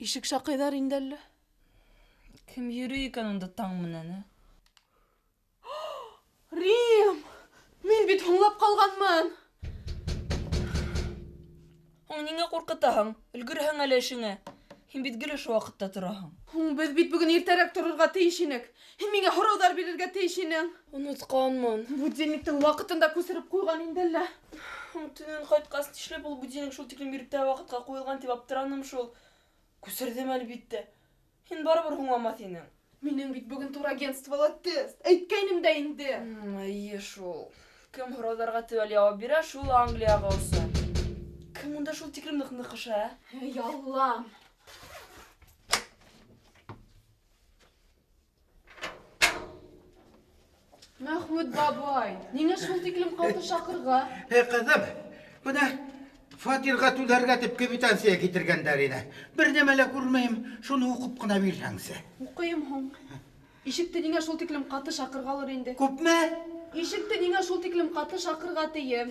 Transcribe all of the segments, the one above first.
Ишік шақайдар инделі. Кім йөрі екен онда таң менен? Рим! Мен бит хоңлап қалғанмын. Хоң неңе қорқытаһың? Үлгерһең әле эшеңә. Һин бит гел ошо вакытта тораһың. Біз бит бүгін иртәрәк торырга тейеш инек. Миңа һораудар бирергә тейеш инең. Онытканмын. Будильниктің вакытында күсереп куйган инделле. Төнөн кайткас тишлеп ул будильник шул тиклем иртә вакытка куелган дип аптыраным шул. Күсердем әлбитте. Һин барыбер һуңламас инең. Минең бит бүген турагентствола тест. Әйткәйнем дә инде. Әйе шул. Кем һораударга төгәл җавап бирә, шул Англияга уса. Кем монда шул тиклем нык-нык Эй Аллам. Мәхмүд бабай, неңе шул тиклем калды шакырга? Кызым, бuna фатирга түләргә дип квитанция китергәннәр иде. Бер нәмә лә күрмәйм, шуны укып кына бирсәңсе. Укыйм һуң. Ишекте неңе шул тиклем каты шакыргалар инде. Күпме? Ишекте неңе шул тиклем каты шакырга тием.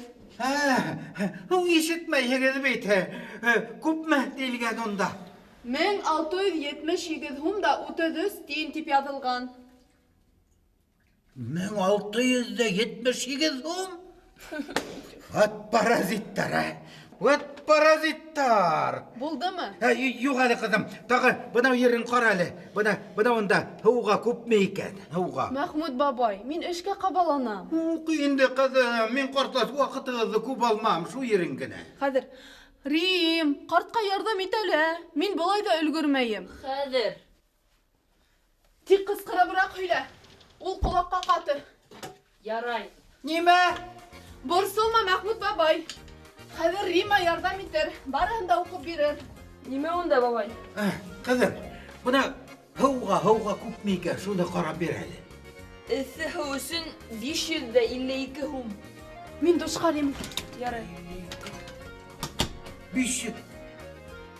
Ул ишетмәйһегез бит. Күпме дилгән онда? 1678 һумда 33 тиен дип язылган. 1678 сум? От паразиттар, От паразиттар. Булдымы? Юк әле кызым, тагы бынау ерин кара әле. Бына онда һуга күпме икән? Һуга. Мәхмүд бабай, мин эшкә кабаланам. Инде кызым, мин картас вакытыгызды күп алмам, шу ерин генә. Хәзер Рим, картка ярдәм ит әле. Мин болай да өлгермәйем. Хәзер. Тик кыскырыбрак һөйлә. Ул колакка каты. Ярай. Нимә? Борсылма, Мәхмүд бабай. Хәзер Рима ярдәм итер. Барыһын да укып бирер. Нимә онда, бабай? Кызым, бына һуга күпме икән, шуны карап бир әле. Эссе һыу өсөн 552 һум. Мин дошкарым. Ярай. 500.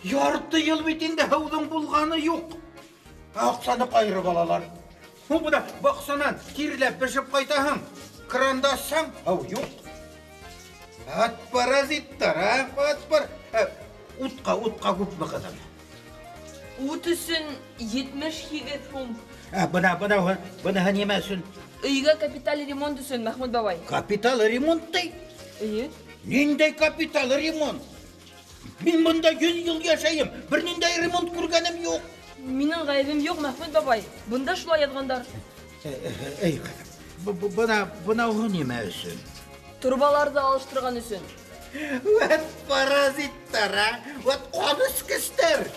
Ярты ел бит инде һыудың булганы юк. Аксаны кайрып алалар. Бuna баксанан кирләп бешеп кайтаһың. Кранда ассаң, һыу юк. От паразиттар, Утка күпме кызым? Ут өсөн 78 һум. Бына нимә өсөн? Өйгә капиталь ремонт өсөн, Мәхмүд бабай. Капитал ремонт ди. Әйе. Ниндәй капитал ремонт? Мин монда 100 ел яшәйм, бер ниндәй ремонт күргәнем юк. Минең гаебем юк, Мәхмүд бабай. Бunda шулай язгандар. Эй, бына нимә өсөн? Турбаларды алыштырган өсөн. Вот паразиттар, вот конускестер.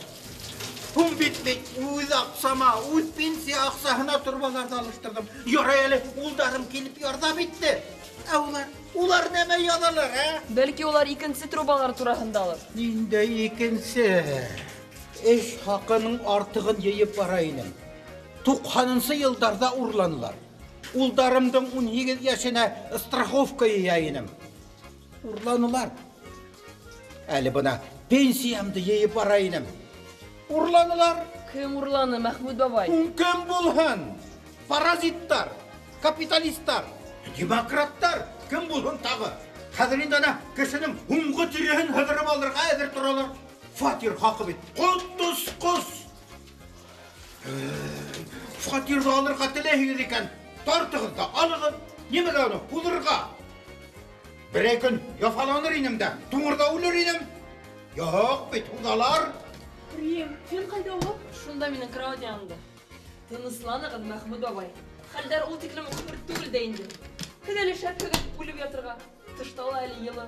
Бит үз аксама, үз пенсия аксаһына турбаларды алыштырдым. Ярай әле, улдарым килеп ярдәм итте. Улар нәмә язалар, Бәлки улар икенче турбалар турасындалыр. Ниндәй икенче? Эш хакының артыгын йыйып бара инем. 90-нчы елларда урланылар. Улдарымдың 18 яшенә страховка йыя инем. Урланылар. Әле бына пенсиямды йыйып бара инем. Урланылар. Кем урланы, Мәхмүд бабай? Кем булһын? Паразиттар, капиталисттар, демократтар. Кем булһын тагы? Хәзер инде ана кешенең һуңгы тиреһен һыдырып алырга әзер торалар. Фатир хакы бит. Кыз. Фатирды алырга теләһегез икән, тартыгыз да алыгыз. Нимәгә аны булырга? Бер көн яфаланыр инем дә, туңырда үлер инем. Юк бит, улалар. Рим, син кайда ул? Шунда минең кровать янында. Тынысланыгыз, Мәхмүд бабай. Хәлдәр ул тиклем күпер түгел дә инде. Һез әле шәпкәгә үлеп ятырга. Тыштала әле йылы.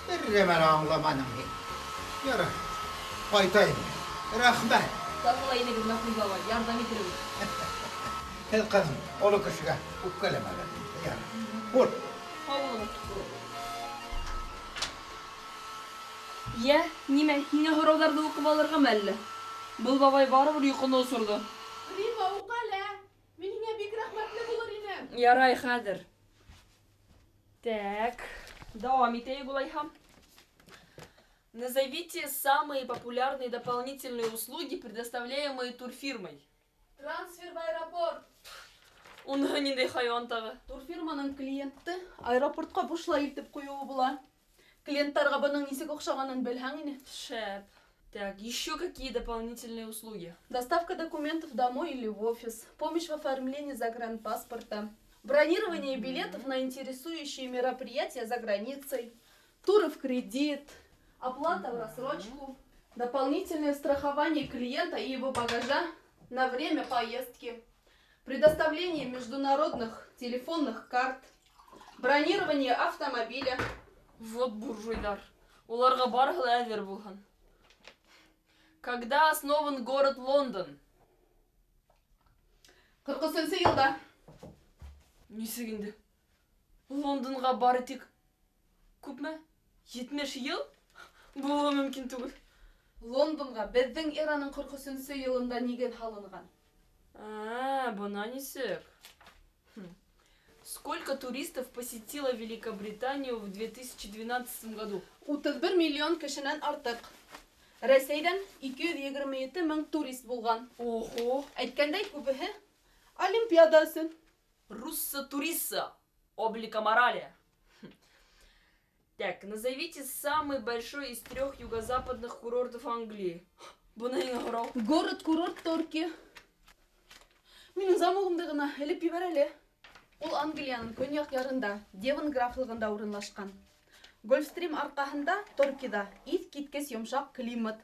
Бер нәмә аңламаным мин. Ярый. Кайтайм. Рәхмәт. Тагыла инегез, Мәхмүд бабай, ярдәм итегез. Кызым, олы кешегә үпкәләмәгез. Ярый. Бул. Я, нимә, һиңа һорауҙарҙы уҡып алырғамы әллә? Был бабай барыбер йоҡоно осорҙо. Рима, уҡала. Мин һиңә бик рәхмәтле булыр инем. Ярай, хәҙер. Так, дауам итәйек улайһа. Назовите самые популярные дополнительные услуги, предоставляемые турфирмой. Трансфер в аэропорт. Уныһы ниндәй хайуан тағы? Турфирманың клиентты аэропортқа бушлай илтеп куюы була. Клиенттарға бұның нисек оқшағанын білһәң ине. Шеп. Так, еще какие дополнительные услуги? Доставка документов домой или в офис, помощь в оформлении загранпаспорта, бронирование билетов на интересующие мероприятия за границей, туры в кредит, оплата в рассрочку, дополнительное страхование клиента и его багажа на время поездки, предоставление международных телефонных карт, бронирование автомобиля. Вот буржуйлар. Уларға барғылы әзір болған. Когда основан город Лондон? 40 жылда. Несігінді? Лондонға бары тек көп мә? 70 ел? Бұл мүмкін түгіл. Лондонға біздің эраның 40 жылында неге халынған? Бұна несік. Сколько туристов посетила Великобританию в 2012 году? 31 миллион кешенен артық. Рәсейден 227 мың турист болған. Ого! Әйткәндәй күбеһе Олимпиадасын. Русса туриса. Облика морали. Так, назовите самый большой из 3 юго-западных курортов Англии. Бұны ең ағырау. Город-курорт Торки. Менің замығымды ғына әліп бибәрәлі. Ол Англияның көньяк ярында, Девон графлығында орынлашқан. Гольфстрим арқасында Торкида ит киткес йомшақ климат.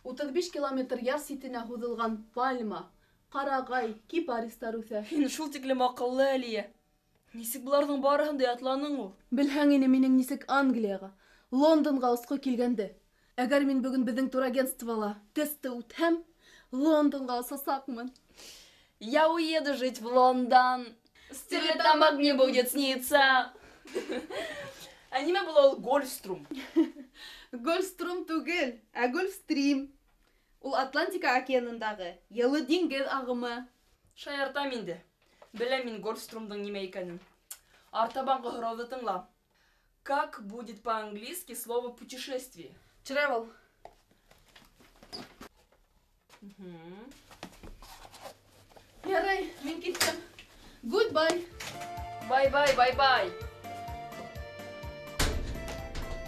35 километр яр ситіне һуҙылған пальма, ҡарағай, кипаристар үҫә. Һин шул тиклем аҡыллы, Әлиә. Нисек буларҙың барыһын да ятланың ул? Белһәң ине минең нисек Англияға, Лондонға осҡо килгәнде. Әгәр мин бөгөн беҙҙең турагентствола тесты үтһәм, Лондонға осасаҡмын. Я уеду жить в Лондон. С тебе там огни будет сниться. А нимә була ул Гольфструм? Гольфструм түгел, ә Гольфстрим. Ул Атлантика океанындағы йылы диңгеҙ ағымы. Шаяртам инде. Беләм мин Гольфструмдың нимә икәнен. Артабанғы һорауҙы тыңла. Как будет по-английски слово путешествие? Travel. Ярай, мин киттем. Goodbye. Бай-бай, бай-бай.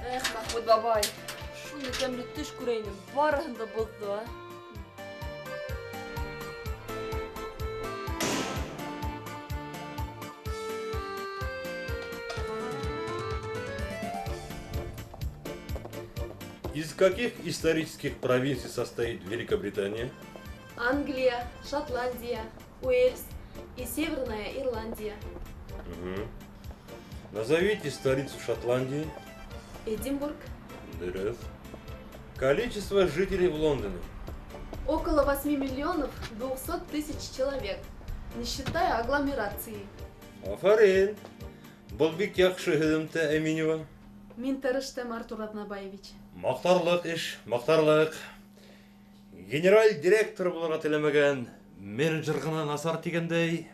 Эх, Махмуд бабай. Шуны тәмле төш күрәйнем. Барыһын да боҙҙо, а? Из каких исторических провинций состоит Великобритания? Англия, Шотландия, Уэльс и Северная Ирландия. Назовите столицу Шотландии. Эдинбург. Дөрөҫ. Количество жителей в Лондоне. Около 8 миллионов 200 тысяч человек, не считая агломерации. Афарин. Был бик яҡшы һөҙөмтә, Әминева. Мин тырыштым, Артур Аҙнабаевич. Маҡтарлыҡ эш, маҡтарлыҡ. Генераль директор булырға теләмәгән, менеджер ғына насар тигәндәй.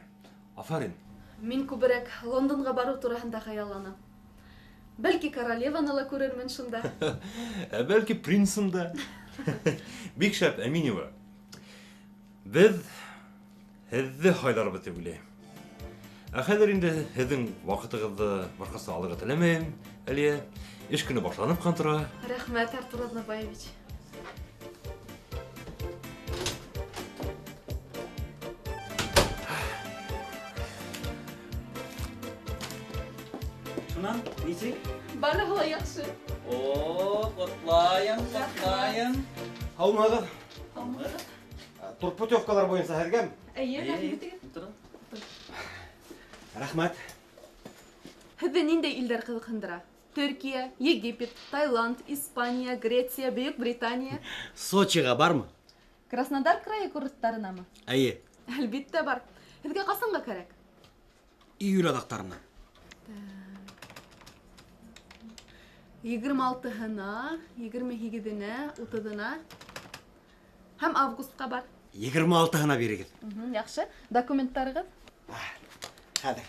Афарин. Мин күберәк Лондонға барыу тураһында хыялланам. Бәлки королеваны ла күрермен шунда. Ә бәлки принцын да. Бик шәп, Әминева. Беҙ һеҙҙе һайларбыҙ тип уйлайым. Ә хәҙер инде һеҙҙең ваҡытығыҙҙы башҡаса алырға теләмәйем, Әлиә. Эш көнө башланып ҡан Рәхмәт, Артур Аҙнабаевич. Шунан, нисек? Барыһы ла яҡшы. О, ҡотлайым, ҡотлайым. Һаумыһығыҙ. Турпутевкалар буйынса һеҙгәме? Эйе, рәхмәт егет. Рәхмәт. Һеҙҙе ниндәй илдәр ҡыҙыҡһындыра? Төркия, Египет, Таиланд, Испания, Греция, Бөйөк Британия. Сочиға бармы? Краснодар крайы курорттарынамы? Әйе, Әлбиттә бар. Һеҙгә ҡасанға кәрәк? июль аҙаҡтарына. 26-һына, 28-нә, 30-на һәм августҡа бар. 26-һына бирегеҙ. Яҡшы. Документтарығыҙ? Хәҙер.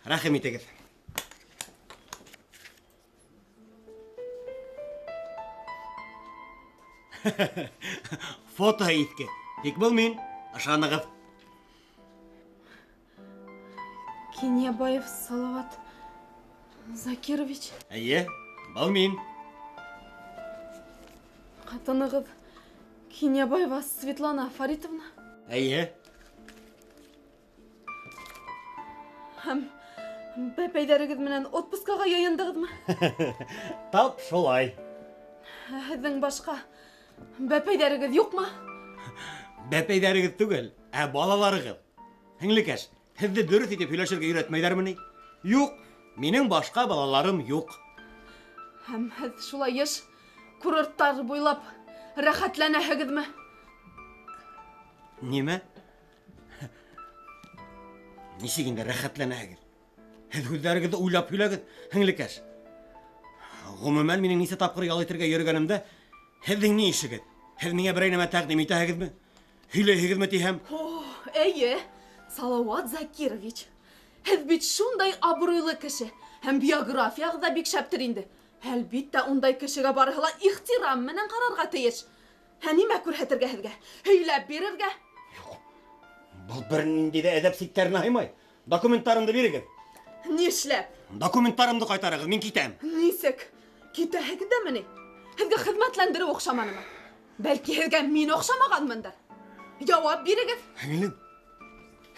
Рәхим итегеҙ. Фото иҫке. Тик был мин, ышанығыҙ. Кинебаев Салават Закирович. Әйе, бұл мен. Қатынығыз Кинебаева Светлана Фаритовна. Әйе. Һәм бәпәйдәрегез менән отпускаға яйындығызмы? Тап шолай. Һеҙҙең башҡа бәпәйдәрегез юҡмы? Бәпәйҙәрегеҙ түгел, ә балаларығыҙ. Һеңлекәш, һеҙҙе дөрөҫ итеп һөйләшергә өйрәтмәйҙәрме ни? Юҡ, минең башҡа балаларым юҡ. Һәм һеҙ шулай йыш курорттар буйлап рәхәтләнәһегеҙме? Нимә? Нисек инде рәхәтләнәһегеҙ? Һеҙ һүҙҙәрегеҙҙе уйлап һөйләгеҙ, һеңлекәш. Ғөмүмән, минең нисә тапҡыр ял итергә йөрөгәнемдә, һеҙҙең ни ишегеҙ? Һеҙ миңә берәй нәмә тәҡдим итәһегеҙме? Һөйләйһегеҙме тиһәм? Әйе, Салауат Закирович. Һеҙ бит шундай абруйлы кеше, һәм биографияғыҙ ҙа бик шәптер инде. Әлбиттә, ундай кешегә барыһы ла ихтирам менән ҡарарға тейеш. Һә нимә күрһәтергә һеҙгә? Һөйләп бирергә? Был бер ниндәй ҙә әҙәп сиктәренә һыймай. Документтарымды бирегеҙ. Нишләп? Документтарымды ҡайтарығыҙ, мин китәм. Нисек? Китәһегеҙ дәме ни? Һеҙгә хеҙмәтләндереү оҡшаманымы? Бәлки һеҙгә мин оҡшамағанмындыр? Яуап бирегеҙ. Һеңлем,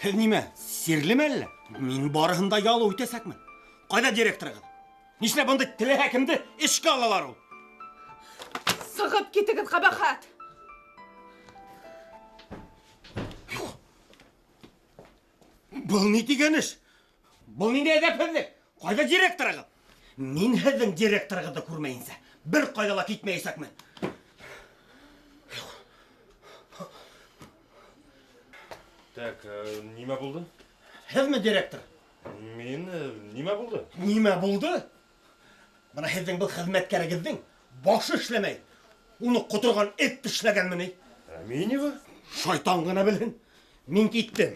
һеҙ нимә, сирлеме әллә? Мин барыһын да ялыу итәсәкмен. Ҡайҙа директорығыҙ? Нишләп бындай теләһә кемде эшкә алалар ул? Сығып китегеҙ, ҡәбәхәт! Был ни тигән эш? Был ниндәй әҙәпһеҙлек? Ҡайҙа директорығыҙ? Мин һеҙҙең директорығыҙҙы күрмәйенсә, бер ҡайҙа ла китмәйәсәкмен. Так, нимә булды? Һеҙме директор? Мин нимә булды? Нимә булды? Бына һеҙҙең был хеҙмәткәрегеҙҙең башы эшләмәй. Уны ҡоторған эт эшләгәнме ни? Минева? Шайтан ғына белһен. Мин киттем.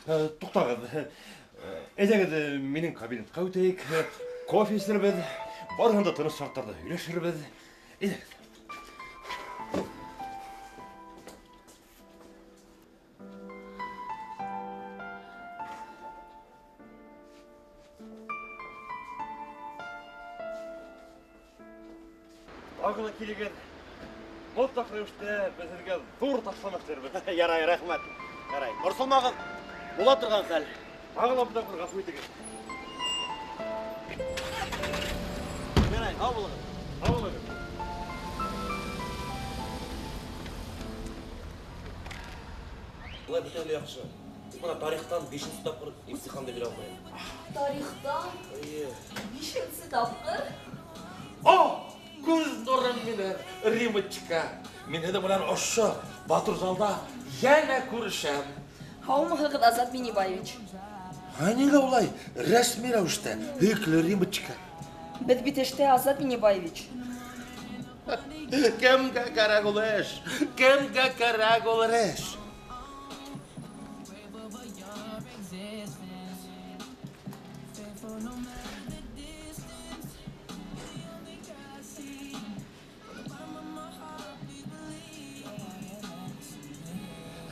Туҡтағыҙ. Әйҙәгеҙ, минең кабинетҡа үтәйек. Кофе эсербеҙ. Барыһын да тыныс шарттарҙа һөйләшербеҙ. Әйҙәгеҙ. Ағыла килегеҙ. Мотлаҡ рәүештә беҙ һеҙгә ҙур ташлама эшләрбеҙ. Ярай, рәхмәт. Ярай. Борсолмағыҙ. Була торған хәл. Ағыла бында бер ғәфү итегеҙ. Ярай, һау булығыҙ. Һау булығыҙ. Былай бөтәле яҡшы. Бына тарихтан 5-нче тапҡыр имтиханды бирә алмайым. Тарихтан Эйе. 5-нче тапҡыр? Күз нурым минең, Римочка. Мин һеҙҙең менән ошо Батыр залда йәнә күрешәм. Һаумыһығыҙ, Азат Минибаевич. Нигә улай? Рәсми рәүештә, һөйөклө Римочка. Беҙ бит эштә, Азат Минибаевич. Кемгә кәрәк ул эш? Кемгә кәрәк ул эш?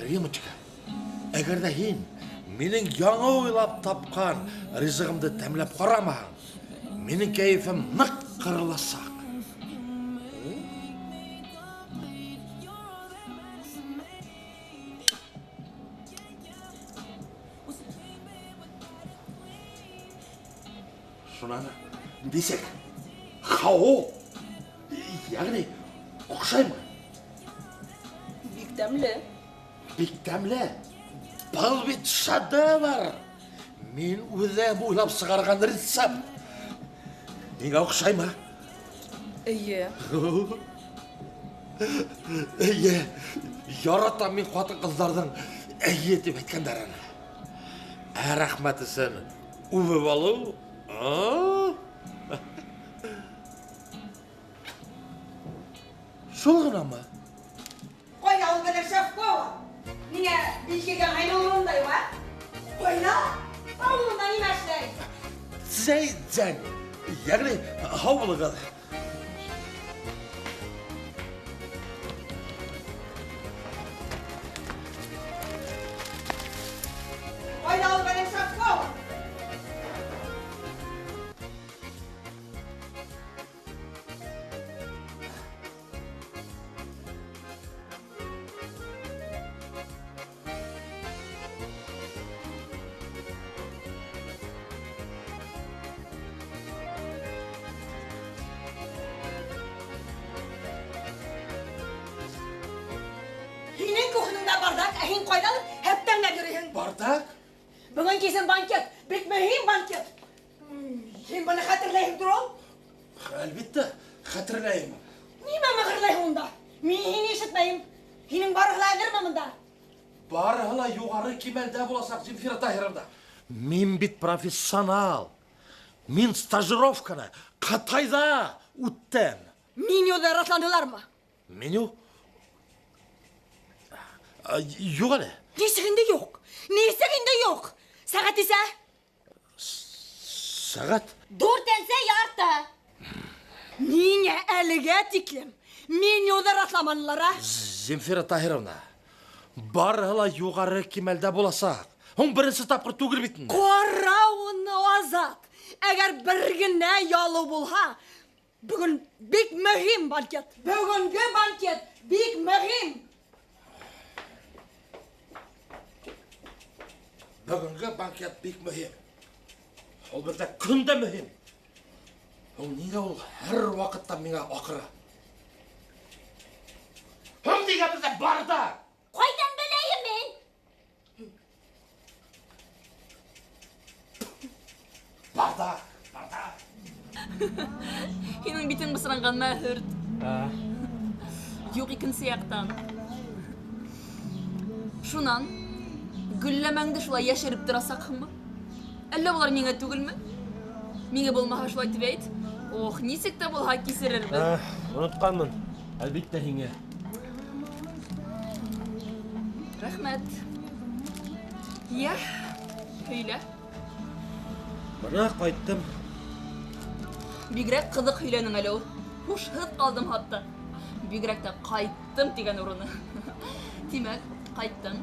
Римочка, әгәр дә һин минең яңы уйлап тапҡан ризығымды тәмләп ҡарамаһаң, минең кәйефем ныҡ ҡырыласаҡ. Шуна нисек? Хау? Яғни, оҡшаймы? Бик тәмле. Бик тәмле. Был бит шедевр. Мин үҙем уйлап сығарған рецепт. Һиңә оҡшаймы? Эйе. Эйе. Яратам мин ҡатын-ҡыҙҙарҙың эйе тип әйткәндәрен. Рәхмәт өсөн үбеп алыу. Шул ғынамы? Ҡайҙа ул бер Шевкова? Ниңә бишкәгә һайнауындай ва? Ҡайҙа? Ауылда нимә эшләй? Зәйдзән. Яғни, һау булығыҙ. Кайдан хәптәң дә йөрөйһең. Бардак? Бүгін кесен банкет, бик мөһим банкет. Сен баны хәтерләйһең торам? Әлбәттә, хәтерләйем. Нимә мыгырлайһың унда? Мин һине ишетмәйем. Һинең барыһыладырмы монда? Барыһыла югары кимәлдә буласак, Земфира Таһировна. Мин бит профессионал. Мин стажировканы Кытайда үттем. Менюда расландылармы? Меню? Юк әле. Нисек инде юк? Нисек инде юк? Сәгать исә? Сәгать? 4-нче ярты. Ниңә әлегә тиклем? Менюда расламанылар, а? Земфира Таһировна. Барыһыла югары кимәлдә буласак. Һуң беренче тапкыр түгел бит инде. Карауны Азат. Әгәр бер генә ялы булһа, бүген бик мөһим банкет. Бүгенге банкет бик мөһим. Бүгенге банкет бик мөһим. Ул бердә көн дә мөһим. Ул нигә ул һәр вакытта миңа акыра? Һуң нигә бездә барда? Кайдан беләйем мин? Барда. Һинең битең бысранган мәһүрт. Юк икенсе яктан. Шунан гөлләмәңде шулай яшереп торасакмы? Әллә булар миңа түгелме? Миңа булмаһа шулай дип әйт. Ох, нисек тә булһа кисерербез. Онытканмын. Әлбәттә һиңа. Рәхмәт. Я, һөйлә. Бана кайттым. Бигрәк кызык һөйләнең әле ул. Хушһыз калдым хатта. Бигрәк тә кайттым дигән урыны. Димәк, кайттың.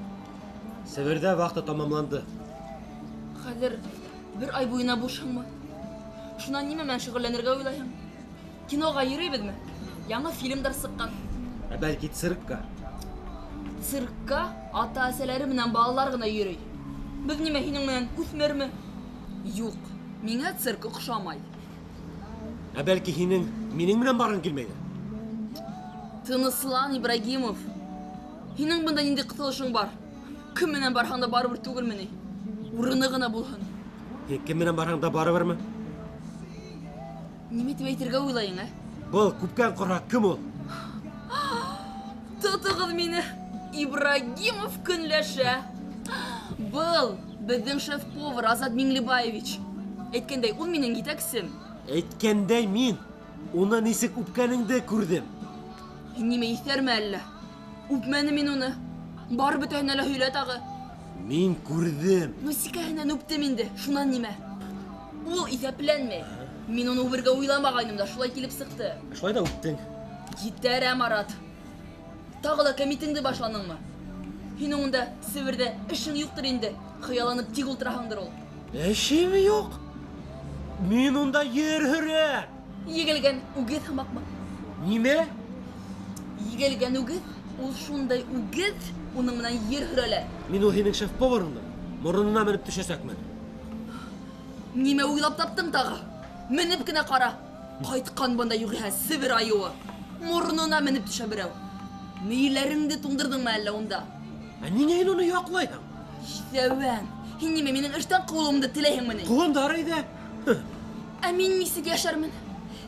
Себердә вакыты тамамланды. Хәзер бер ай буена бушыңмы? Шунан нимә белән шөгыльләнергә уйлайһың? Кинога йөрөйбезме? Яңа фильмдар сыккан. Бәлки циркка. Циркка ата-әсәләре менән балалар гына йөрөй. Без нимә һинең менән үсмерме? Юк, миңа цирк охшамай. Бәлки һинең минең белән баргың килмәйдер. Тыныслан, Ибрагимов. Һинең бында нинди кытылышың бар? Кем менән барһаң да барыбер түгелме ни? Урыны гына булһын. Кем менән барһаң да барыберме? Нимә дип әйтергә уйлайың, ә? Был күпкән корак кем ул? Тотыгыз мине. Ибрагимов көнләшә. Был безнең шеф-повар Азат Миңлебаевич. Әйткәндәй, ул минең җитәкчем. Әйткәндәй мин уны нисек үпкәнеңде күрдем. Нимә иҫәрме әллә? Үпмәне мин уны. Бар бөтәһенә лә һөйлә тагы. Мин күрдем. Нусикаһенән үптем инде. Шунан нимә? Ул иҫәпләнмәй. Мин уны үбергә уйламагайным да, шулай килеп сыҡты. Шулай да үптең. Җитәр, Марат. Тағы да комитеңде башланыңмы? Һин унда Себердә эшең юктыр инде. Хыялланып тик ултыраһыңдыр ул. Эшеме юк? Мин унда йөр һөрә. Егелгән үгеҙ һымаҡмы? Нимә? Егелгән үгеҙ, ул шундай үгеҙ, уның менән ер һөрәләр. Мин ул һинең шеф-поварыңдың. Моронына менеп төшәсәкмен. Нимә уйлап таптың тағы? Менеп кенә ҡара. Ҡайтҡан бында юғиһә Себер айыуы. Моронона менеп төшә берәү. Мейеләреңде туңдырдыңмы әллә унда? Ниңә һин уны яҡлайһың? Сәүән, һин нимә минең эштән ҡыуылыуымды теләйһеңме ни? Ҡулымдар иде. Ә мин нисек йәшәрмен?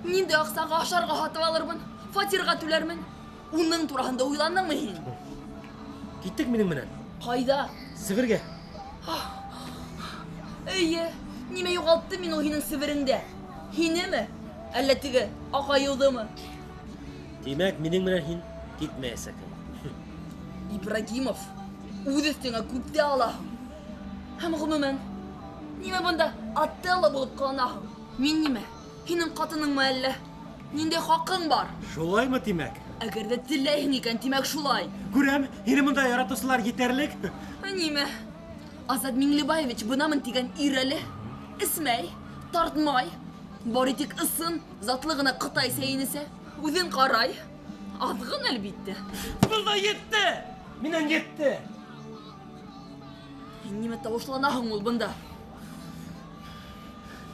Ниндәй аҡсаға ашарға һатып алырмын? Фатирға түләрмен? Уның тураһында уйландыңмы һин? Киттек минең менән. Ҡайҙа? Себергә. Эйе, нимә юғалтты мин ул һинең Себереңдә? Һинеме? Әллә теге аҡайыуҙымы? Димәк, минең менән һин китмәйәсәкһең. Ибрагимов, үҙ өҫтөңә күп тә алаһың. Һәм ғөмүмән, нимә бында Отелло булып ҡыланаһың? Мин нимә? Һинең ҡатыныңмы әллә? Ниндәй хаҡың бар? Шулаймы тимәк? Әгәр дә теләйһең икән, тимәк шулай. Күрәм, һине монда яратыусылар етәрлек. Нимә? Азат Миңлебаевич бынамын тигән ир әле. Эсмәй, тартмай. Бары тик ысын, затлы ғына Ҡытай сәйенесә. Үҙен ҡарай. Аҙғын әлбиттә. Был да етте! Минән етте! Нимә тауышланаһың ул бында?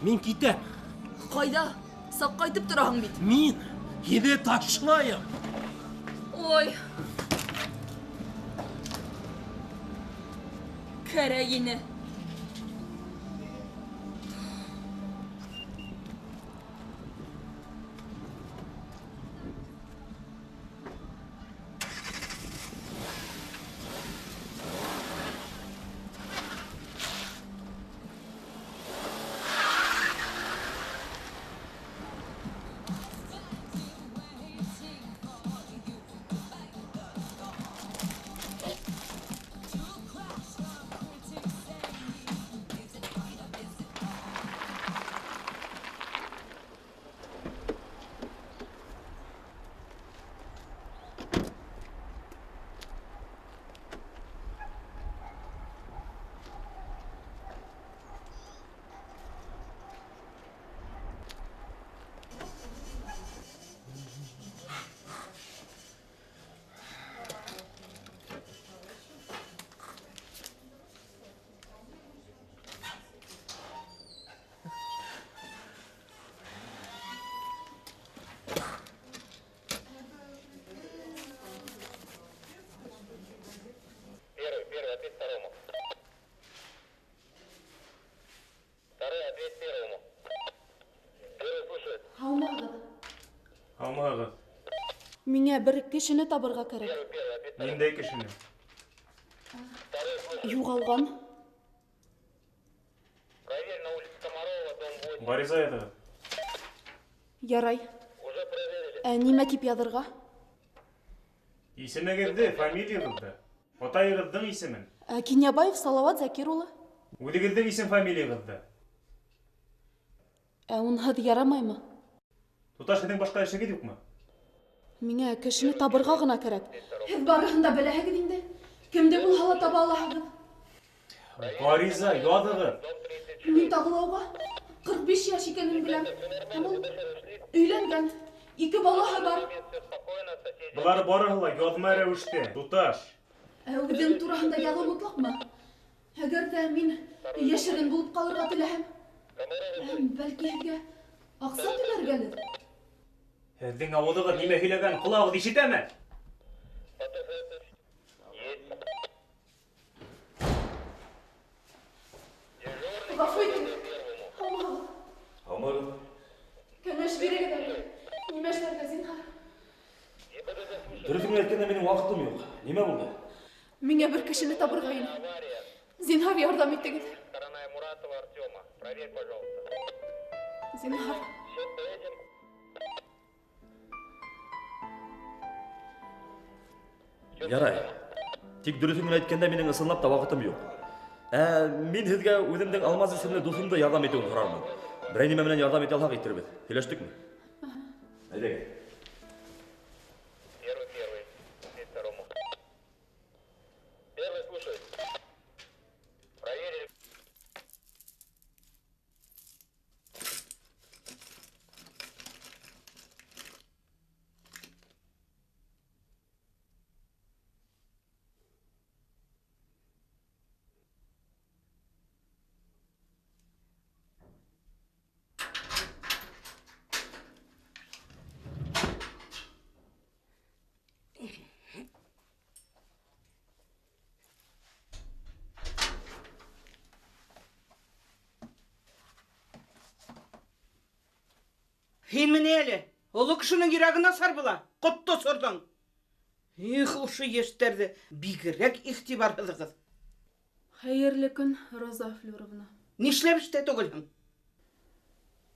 Мин китәм. Ҡайҙа? Саҡ ҡайтып тораһың бит. Мин һине ташлайым. Ой. кәрәк ине. Первый ответ второму. Второй ответ первому. Первый слушает. Хаумагы. Миңә бер кешене табырга кәрәк. Первый ответ. Ниндәй кешене? Второй слушает. Югалган. Проверь на улице Комарова, дом 8. Гариза ятыгыз. Ярай. Уже проверили. Нимә тип язырга? Исемегезде, фамилиягызды. Атайыгыздың исемен. Кинябаев Салават Закир улы. Үҙегеҙҙең исем фамилиягызды. Унһыҙ ярамаймы? Туташ, һеҙҙең башҡа эшегеҙ юҡмы? Миңә кешене табырга гына кәрәк. Һеҙ барыһын да беләһегеҙ инде. Кемде булһа ла таба алаһығыҙ. Гариза, яҙығыҙ. Мин Тағылауға 45 йәш икәнен беләм. Һәм ул өйләнгән. 2 балаһы бар. Былар барыһы ла яҙма рәүештә. Туташ. Үҙем тураһында яҙыу мотлаҡмы? Әгәр ҙә мин йәшерен булып ҡалырға теләһәм, бәлки һеҙгә аҡса түләргәлер. Һеҙҙең ауыҙығыҙ нимә һөйләгән ҡолағығыҙ ишетәме? Ғәфү итегеҙ. Һаумыһығыҙ. Кәңәш бирегеҙ әле. Нимә эшләргә зинһар? Дөрөҫөн әйткәндә, минең ваҡытым юҡ. Нимә булды? Миңә бер кешене табырға ине. Зинһар ярҙам итегеҙ. Сторона Муратова Артема. Проверь, пожалуйста. Зинһар. Ярай. Тик дөрөҫөн әйткәндә, минең ысынлап та ваҡытым юҡ. Мин һеҙгә үҙемдең Алмаз исемле дуҫымды ярҙам итеүен һорармын. Берәй нимә менән ярҙам итә алһаҡ итербеҙ. Һөйләштекме? Әйҙәгеҙ. Первый. Ответ второму. Первый слушает. Проверили. Һин менә әле, олы кешенең йөрәгенә сар була, ҡотто сорҙың. Их, ошо йәштәрҙе бигерәк иғтибарһыҙығыҙ. Хәйерле көн, Роза Флюровна. Нишләп эштә түгелһең?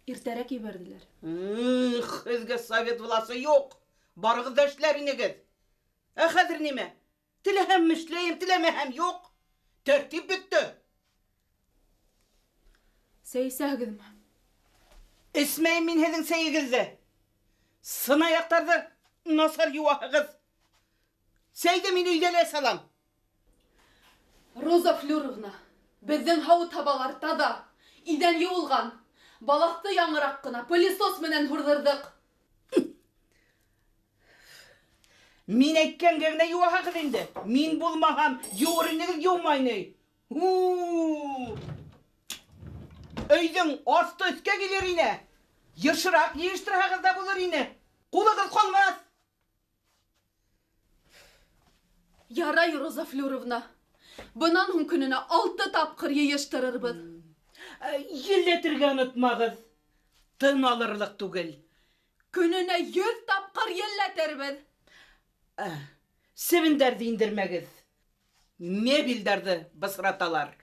Иртәрәк ебәрҙеләр. Һеҙгә совет власы юҡ. Барығыҙ да эшләр инегеҙ. Ә хәҙер нимә? Теләһәм эшләйем, теләмәһәм юҡ. Тәртип бөттө. Сәй эсәһегеҙме? Эсмәйем мин һеҙҙең сәйегеҙҙе. Сынаяҡтарҙы насар йыуаһығыҙ. Сәйҙе мин өйҙә лә салам. Роза Флюровна, беҙҙең һауыт-һабалар таҙа, иҙән йыуылған. Балаҫты яңыраҡ ҡына пылесос менән һурҙырҙыҡ. Мин әйткәнгә генә йыуаһығыҙ инде. Мин булмаһам, йыуыр инегеҙ, йыумай ни. Өйҙөң асты өҫкә килер ине. Йышыраҡ йыйыштырһағыҙ да булыр ине. Ҡулығыҙ ҡалмаҫ. Ярай, Роза Флюровна. Бынан һуң көненә 6 тапкыр йыйыштырырбыз. Елләтергә онытмагыз. Тын алырлык түгел. Көненә 100 тапкыр йелләтербез. Себендәрде индермәгез. Мебелдәрде бысраталар.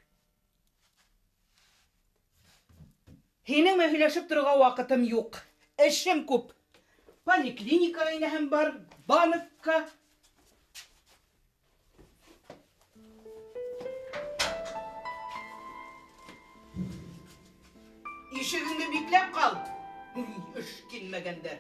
Һинең мәһиләшеп торырга вакытым юк. Эшем күп. Поликлиникага инәһем бар, банкка. Ишегеңне бикләп кал. Эш килмәгәндәр.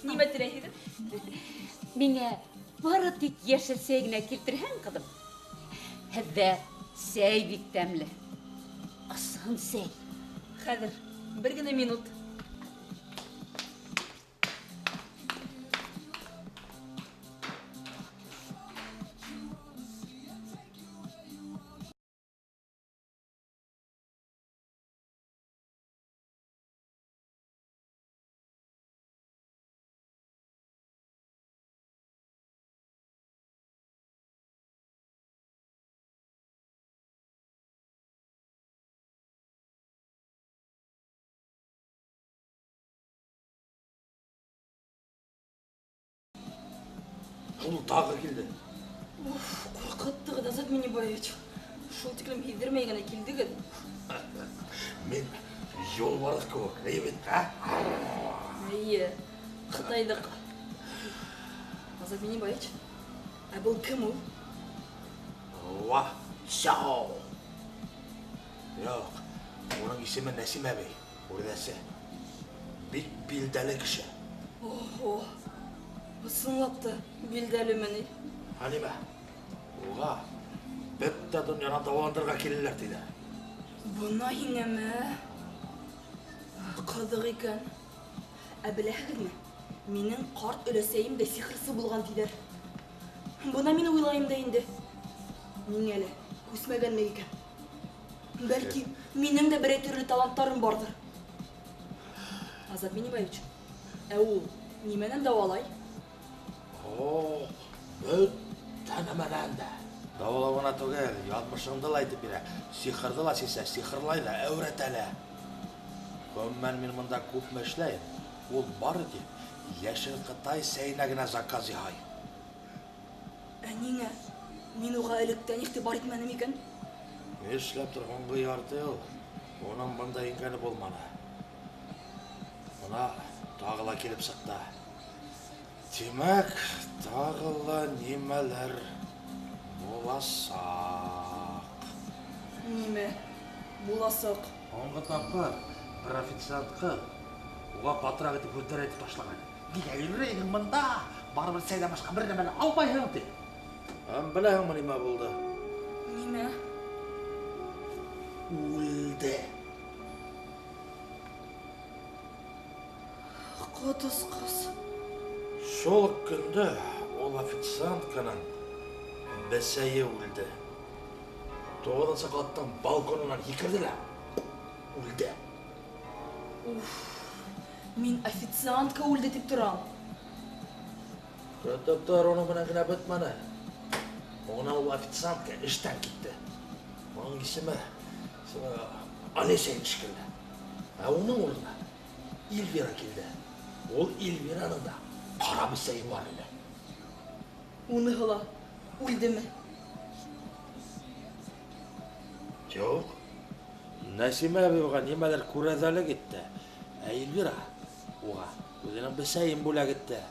Нимә теләйһегез? Миңә бары тик яшел сәй генә килтерһәң, кызым. Һеҙҙә сәй бик тәмле. Ысын сәй. Хәҙер, бер генә минут. Ул тағы келді. Ҡурҡыттығыҙ, Азат Минибаевич. Шул тиклем һиҙҙермәй генә килдегеҙ. Мен юлбарыҫ кеүек, эйе бит, а? Эйе, Ҡытайлыҡ. Азат Минибаевич, ә был кем ул? Ва, Сяо. Юк, уның исеме Нәсим әбей, үрҙәсе. Бик билдәле кеше. Охо, ысынлап та билдәлеме ни? Һәлимә, уға бөтә донъяны дауаландырырға киләләр тиҙәр. Бына һиңәме? Ҡыҙыҡ икән. Ә беләһегеҙме? Минең ҡарт өләсәйем дә сихырсы булған тиҙәр. Бына мин уйлайым да инде. Миңә лә күсмәгәнме икән? Бәлки, минең дә берәй төрлө таланттарым бардыр. Азат Минибаевич, ә ул нимәнән дауалай? О, бөтә нәмәнән дә. Дауалауына түгел, яҙмышыңды ла әйтеп бирә. Сихырҙы ла сисә, сихырлай ҙа, әүрәтә лә. Гомумән мин мында күпме эшләйем. Ул бары тик йәшел Ҡытай сәйенә генә заказ яһай. Ә ниңә? Мин уға электән иғтибар итмәнем икән? Эшләптер һуңғы ярты йыл. Уның бында ингәне булманы. Бына тағы ла килеп сыҡты. Тимәк, тағы ла нимәләр буласаҡ. Нимә? Буласаҡ. Һуңғы тапҡыр бер официантҡы уға патрак итеп һүҙҙәр әйтеп ташлаған. Нигә йөрөйһең бында? Барыбер сәйҙән башҡа бер нәмәне алмайһың ти. Беләһеңме нимә булды? Нимә? Үлде. Ҡотосҡос. Шул көндө ул официантканың бесәйе үлде. 9-нчы ҡаттың балконынан һикерҙе лә үлде. Мин официантка үлде тип торам. Көтөп тор, уның менән генә бөтмәне. Уңынан ул официантка эштән китте. Уның исеме Алесей шикелле. Ә уның урынына Ильвира килде. Ул Ильвираның да ҡара бесәйе бар ине. Уныһы ла үлдеме? Юк. Нәсимә әбей уға нимәлер күрәҙәлек итте. Ә Ильвира уға үҙенең бесәйен бүләк итте.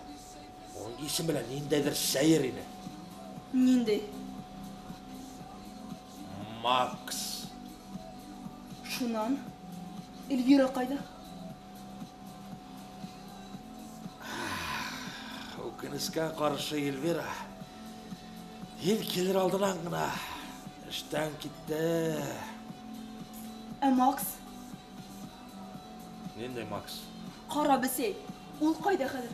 Уның исеме лә ниндәйҙер сәйер ине. Ниндәй? Макс. Шунан Эльвира ҡайҙа? Үкенескә ҡаршы Эльвира Ел келер алдынан ғына іштен кетті. Макс, Нендей Макс? қара бісей, ол қайда қазір?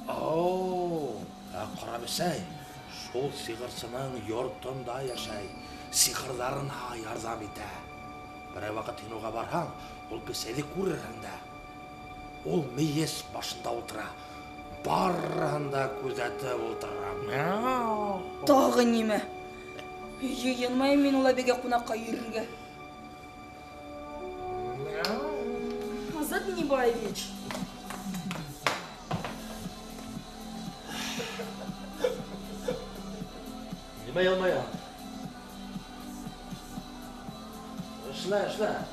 Қара бісей, сол сиғырсының йортында яшай, сиғырдарына ярзам еті. Бір вақыт киноға барған, ол бісейді көрірінде. Ол мейес башында отыра, барында көзәті отыра. Тағы неме? Егенмай мен ола беге қонаққа үйірге. Азат Минибаевич. Неме елмая? Ішла.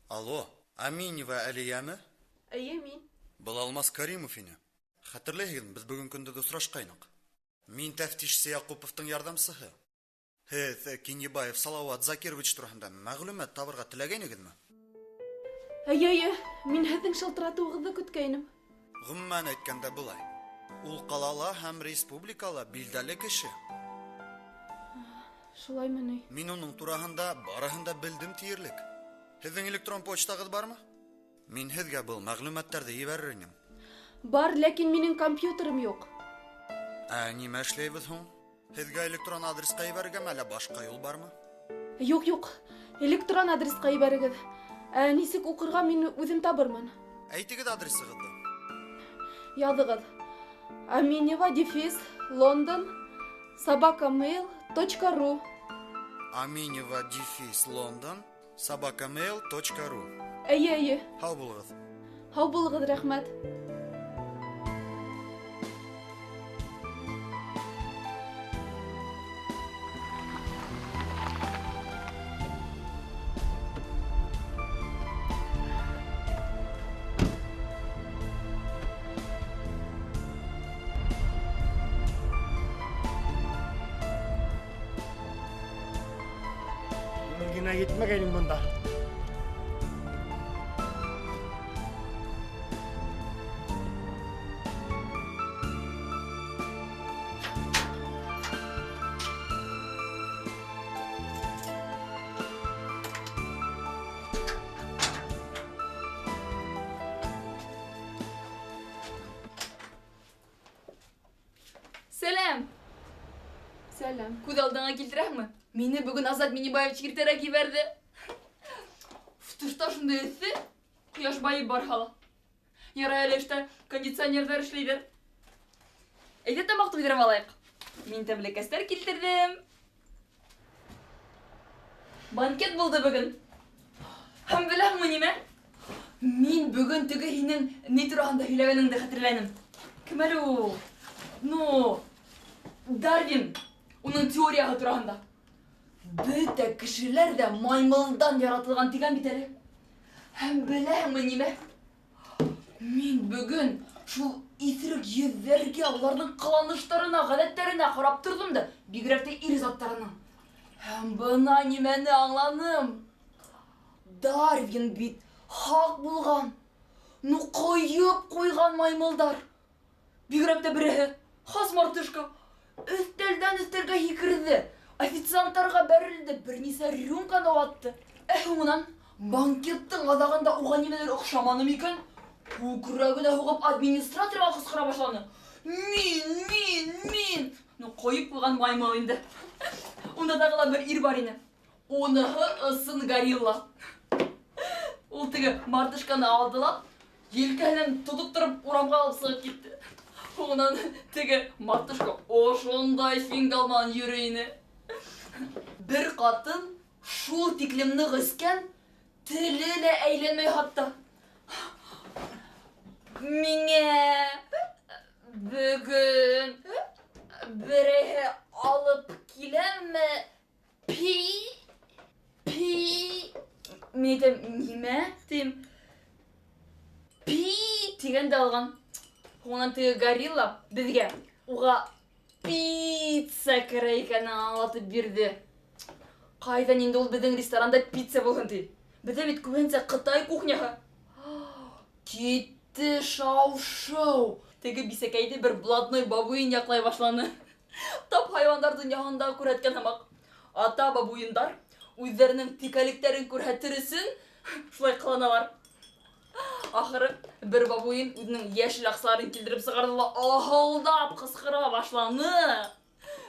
Алло, Аминева Алиямы? Әйе, мин. Бұл Алмас Каримов ине. Хатırlayın, biz bugün күндә дә сұрашқайнық. Мин тәфтишче Яқуповтың ярдәмчысы. Һез Кинебаев Салават Закирович турында мәгълүмат табырга теләгән идегезме? Әйе, мин һеҙҙең шылтыратыуығыҙҙы көткәйнем. Гомумән әйткәндә булай. Ул ҡалала һәм республикала билдәле кеше. Шулаймы ни? Мин уның тураһында барыһын да белдем тиерлек. Һеҙҙең электрон почтағыҙ бармы? Мин һеҙгә был мәгълүматтарҙы ебәрер инем. Бар, ләкин минең компьютерым юҡ. Нимә эшләйбеҙ һуң? Һеҙгә электрон адресҡа ебәрергәме әллә башҡа юл бармы? Юҡ. Электрон адресҡа ебәрегеҙ. Нисек уҡырға мин үҙем табырмын. Әйтегеҙ адресығыҙҙы. Яҙығыҙ. amineva-london@mail.ru amineva-london@mail.ru Әйе. Һау булығыҙ. Һау булығыҙ, рәхмәт. Генә гитмәгәйнем бында. Сәлем. Күҙ алдыңа килтерәһеңме? Мине бүгін Азат Минибаевич иртәрәк ебәрҙе. Тышта шундай эҫе, ҡояш байып барһа ла. Ярай әле эштә кондиционерҙар эшләйҙәр. Әйҙә тамаҡ туйҙырып алайыҡ. Мин тәмлекәстәр килтерҙем. Банкет булды бөгөн. Һәм беләһеңме нимә? Мин бөгөн теге һинең ни тураһында һөйләгәнеңде хәтерләнем. Кем әле ул? Дарвин. Уның теорияһы тураһында. Бөтә кешеләр дә маймылдан яратылған тигән бит әле. Һәм беләһеңме нимә? Мин бөгөн шул иҫерек йөҙҙәргә, уларҙың ҡыланыштарына, ғәҙәттәренә ҡарап торҙом да, бигерәк тә ир заттарының. Һәм бына нимәне аңланым. Дарвин бит хаҡ булған. Ҡойоп ҡуйған маймылдар. Бигерәк тә береһе, хас мартышка. Өҫтәлдән өҫтәлгә һикерҙе, официанттарға бәрелде, бер нисә рюмканы ватты. Һуңынан банкеттың аҙағында уға нимәлер оҡшаманы микән? Күкрәгенә һуғып администраторға ҡысҡыра башланы. Мин! Ҡойоп ҡуйған маймыл инде. Унда тағы ла бер ир бар ине. Уныһы ысын горилла. Ул теге мартышканы алдылап, елкәһенән тотоп тороп урамға алып сығып китте. Һуңынан теге мартышка ошондай фингалман йөрөй ине. Бер ҡатын шул тиклем ныҡ эскән, теле лә әйләнмәй хатта. Миңә бөгөн береһе алып киләме? Мин әйтәм, нимә? Тим. Тегенде алған. Онан теге горилла бізге уға пицца керек екенін аңлатып берді. Қайдан енді ол біздің ресторанда пицца болған дейді. Бізде бит көбінесе Қытай кухняға. Кетті шау-шау. Теге бисекейді бір блатной бабуин яқлай башланы. Тап хайвандар дүнияғында көреткен хамақ. Ата бабуиндар өздерінің тикаліктерін көрәттірісін шулай қыланалар. Ақыры бір бабуин өзінің ешіл ақсаларын келдіріп сығардыла ахылдап қысқыра башланы.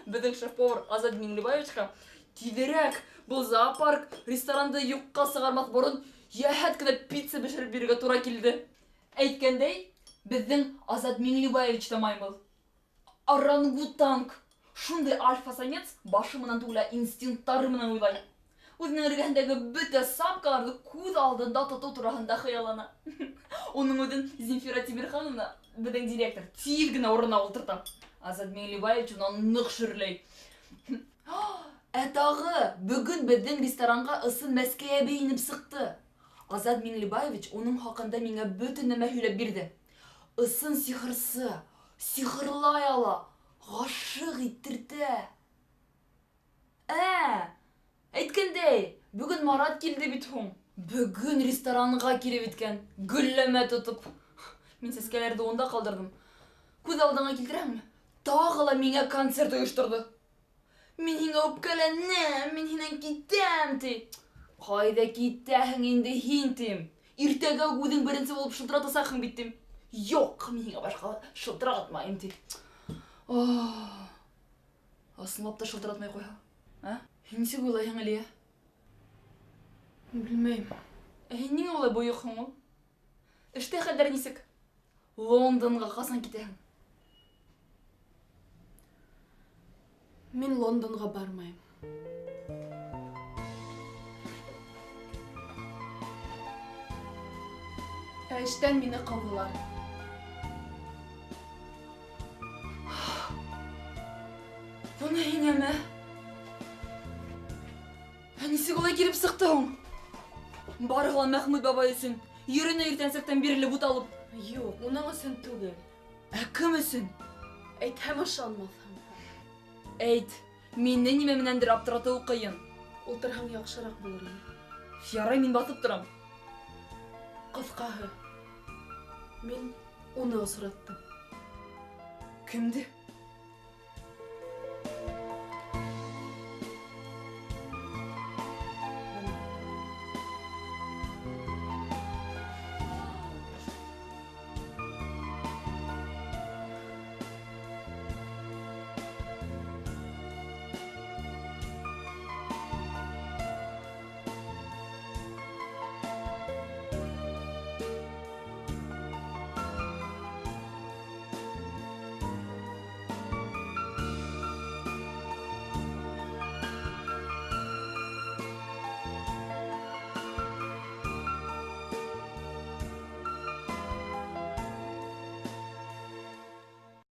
Біздің шеф-повар Азат Меңлібаевичқа тезірек бұл зоопарк ресторанды юққа сығармақ бұрын яхет кіні пицца бішіріп беруге тура келді. Әйткендей, біздің Азат Меңлібаевич та маймыл. Орангутанг. Шундай альфа-самец башымынан туғыла инстинкттарымынан ойлай. Өзінің іргендегі бүті сапкаларды көз алдында тұту тұрағында қиялана. Оның өдін Земфира Тимирхановна, біздің директор, тиілгіні орына олтырта. Азат Меңлібаевич онан нық шүрлей. Әтағы, бүгін біздің ресторанға ысын Мәскеге бейініп сықты. Азат Меңлібаевич оның хақында меңе бүтін нәмә хүйлеп берді. Ысын сихырсы, сихырлай ала, ғашық иттірді. Әйткендей, бүгін Марат келді бит хоң. Бүгін ресторанға келіп еткен, гүлләмә тұтып. Мен сәскелерді онда қалдырдым. Көз алдыңа келтірем, тағыла меңе концерт ұйыштырды. Мен хинга өпкәләнем, мен хинен китем ти. Қайда китәһің енді хин тим. Иртәгә өзің бірінші болып шылтыратасақың биттім. Йоқ, мен хинга башқа шылтыратмайым ти. Асынлап та шылтыратмай қойға. Нисек ойлайың әле? Білмейм. Нің олай бойықың ол? Іште қадар нисек? Лондонға қасан кетең? Мен Лондонға бармайым. Іштен мені қабылар. Бұны еңеме? Нисек олай келіп сықтың? Барғылан Мәхмүд бабай үшін, еріні ертенсектен берілі бұт алып. Йоқ, оның үшін түгел. Кім үшін? Әйт, һәм ашалмасам. Әйт, мені немемінендір аптыратуы қиын. Отырһаң яқшырақ болыр. Ярай, мен батып тұрам. Қысқаһы. Мен оны осыраттым. Кімді?